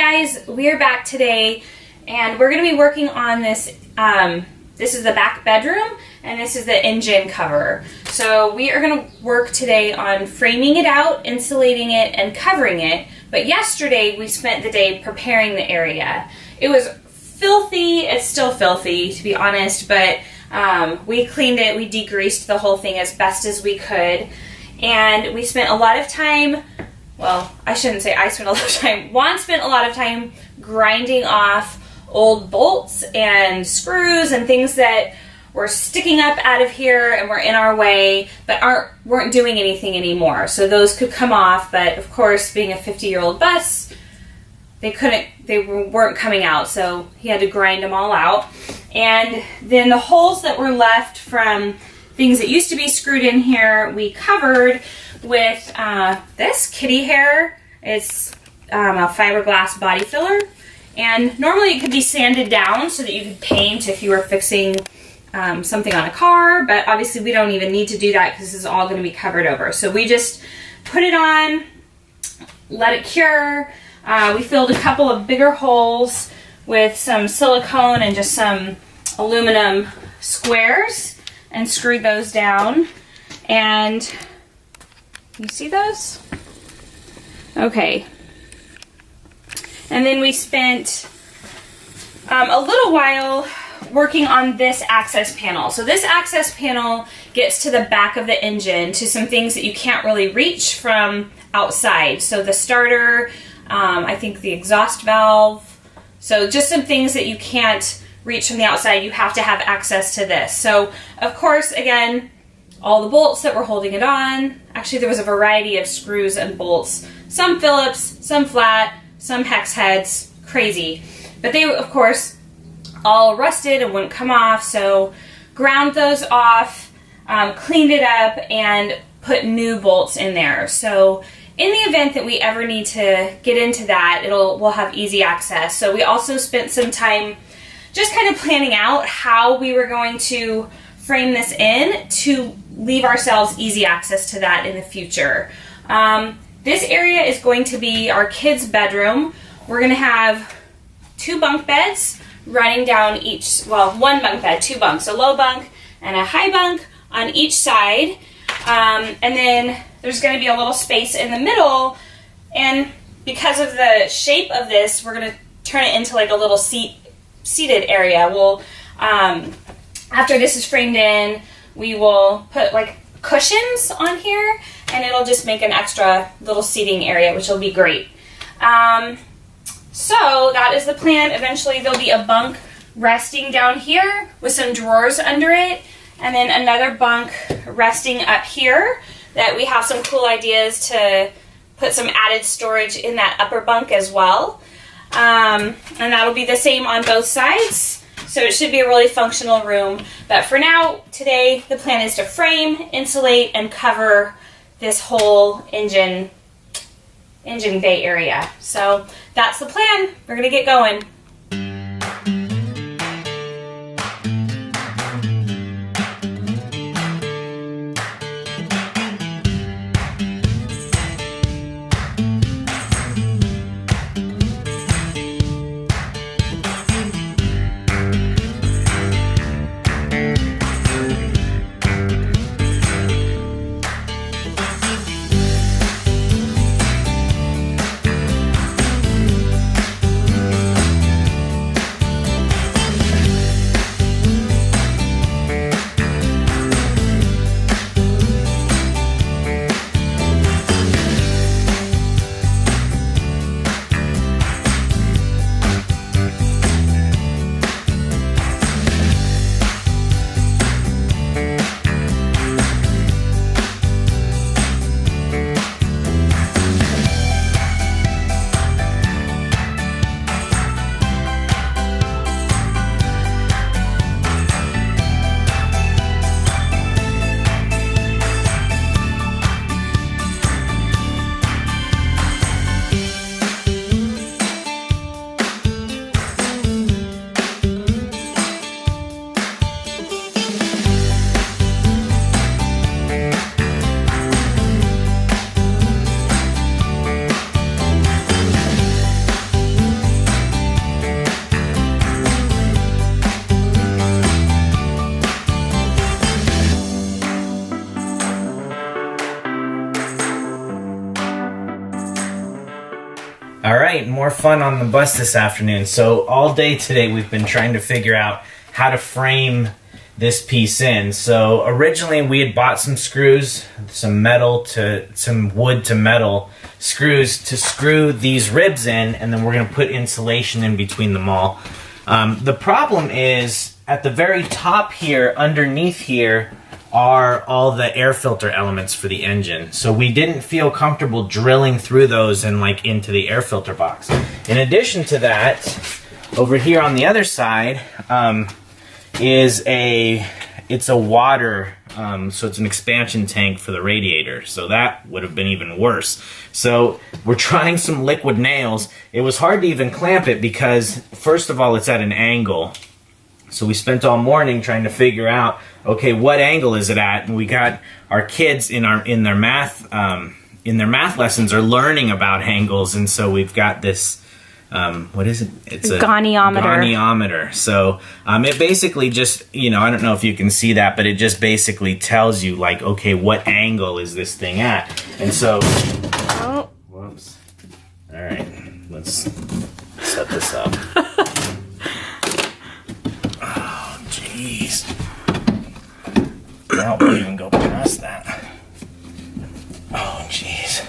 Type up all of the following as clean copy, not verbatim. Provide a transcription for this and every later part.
guys, we are back today and we're going to be working on this. This is the back bedroom and this is the engine cover. So we are going to work today on framing it out, insulating it, and covering it. But yesterday we spent the day preparing the area. It was filthy. It's still filthy, to be honest, but we cleaned it. We degreased the whole thing as best as we could. And we spent a lot of time, well, I shouldn't say I spent a lot of time. Juan spent a lot of time grinding off old bolts and screws and things that were sticking up out of here and were in our way, but weren't doing anything anymore. So those could come off, but of course, being a 50-year-old bus, they weren't coming out, so he had to grind them all out. And then the holes that were left from things that used to be screwed in here, we covered with this kitty hair. It's a fiberglass body filler. And normally it could be sanded down so that you could paint if you were fixing something on a car, but obviously we don't even need to do that because this is all going to be covered over. So we just put it on, let it cure. We filled a couple of bigger holes with some silicone and just some aluminum squares and screwed those down. And you see those? Okay. And then we spent a little while working on this access panel. So this access panel gets to the back of the engine, to some things that you can't really reach from outside. So the starter, I think the exhaust valve. So just some things that you can't reach from the outside, you have to have access to this. So of course, again, all the bolts that were holding it on. Actually, there was a variety of screws and bolts. Some Phillips, some flat, some hex heads, crazy. But they, of course, all rusted and wouldn't come off, so ground those off, cleaned it up, and put new bolts in there. So in the event that we ever need to get into that, we'll have easy access. So we also spent some time just kind of planning out how we were going to frame this in to leave ourselves easy access to that in the future. This area is going to be our kids' bedroom. We're going to have two bunk beds running down each, well, one bunk bed, two bunks, a low bunk and a high bunk on each side. And then there's going to be a little space in the middle. And because of the shape of this, we're going to turn it into like a little seated area. We'll, after this is framed in, we will put like cushions on here, and it'll just make an extra little seating area, which will be great. So that is the plan. Eventually there'll be a bunk resting down here with some drawers under it, and then another bunk resting up here that we have some cool ideas to put some added storage in that upper bunk as well. And that'll be the same on both sides. So it should be a really functional room. But for now, today, the plan is to frame, insulate, and cover this whole engine bay area. So that's the plan. We're gonna get going. All right, more fun on the bus this afternoon. So all day today we've been trying to figure out how to frame this piece in. So originally we had bought some screws, some wood to metal screws to screw these ribs in, and then we're going to put insulation in between them all. The problem is at the very top here, underneath here, are all the air filter elements for the engine. So we didn't feel comfortable drilling through those and like into the air filter box. In addition to that, over here on the other side it's a water, so it's an expansion tank for the radiator. So that would have been even worse. So we're trying some liquid nails. It was hard to even clamp it because first of all, it's at an angle. So we spent all morning trying to figure out, okay, what angle is it at? And we got our kids in their math lessons are learning about angles, and so we've got this what is it? It's a goniometer. So it basically just, I don't know if you can see that, but it just basically tells you like, okay, what angle is this thing at? And so, whoops. All right, let's set this up. Jeez. Now we'll even go past that. Oh, jeez.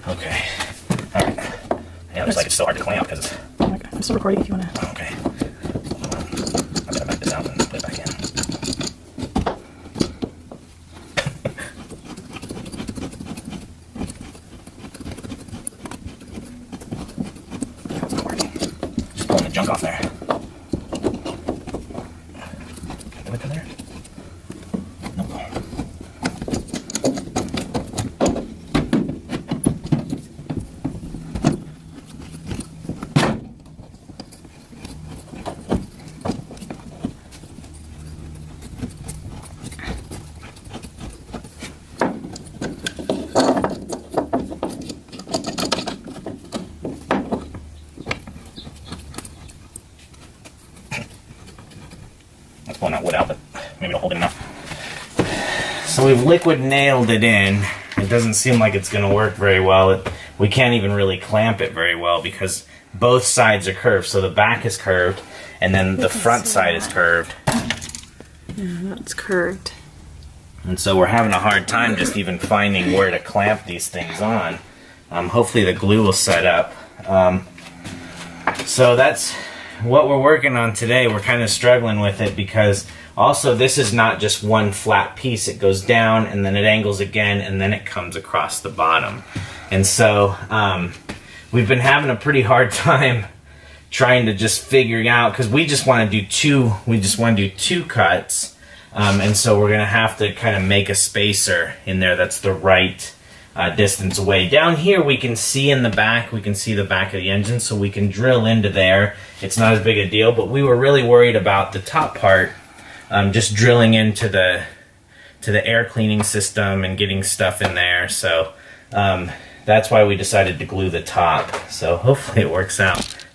Okay. All right. Yeah, it looks like it's so hard to clamp because it's... Oh my God, I'm still recording if you want to... Okay. I've got to back this out and put it back in. It's working. Just pulling the junk off there. Can I do it to there? Nope. That's pulling that wood out, but maybe it'll hold it enough. So we've liquid nailed it in. It doesn't seem like it's going to work very well. We can't even really clamp it very well because both sides are curved. So the back is curved, and then the front side is curved. Yeah, that's curved. And so we're having a hard time just even finding where to clamp these things on. Hopefully the glue will set up. So that's what we're working on today. We're kind of struggling with it because also this is not just one flat piece. It goes down and then it angles again and then it comes across the bottom. And so we've been having a pretty hard time trying to just figure out, because we just want to do two cuts. And so we're going to have to kind of make a spacer in there that's the right distance away. Down here we can see in the back, we can see the back of the engine, so we can drill into there. It's not as big a deal, but we were really worried about the top part, just drilling into the air cleaning system and getting stuff in there. So that's why we decided to glue the top. So hopefully it works out.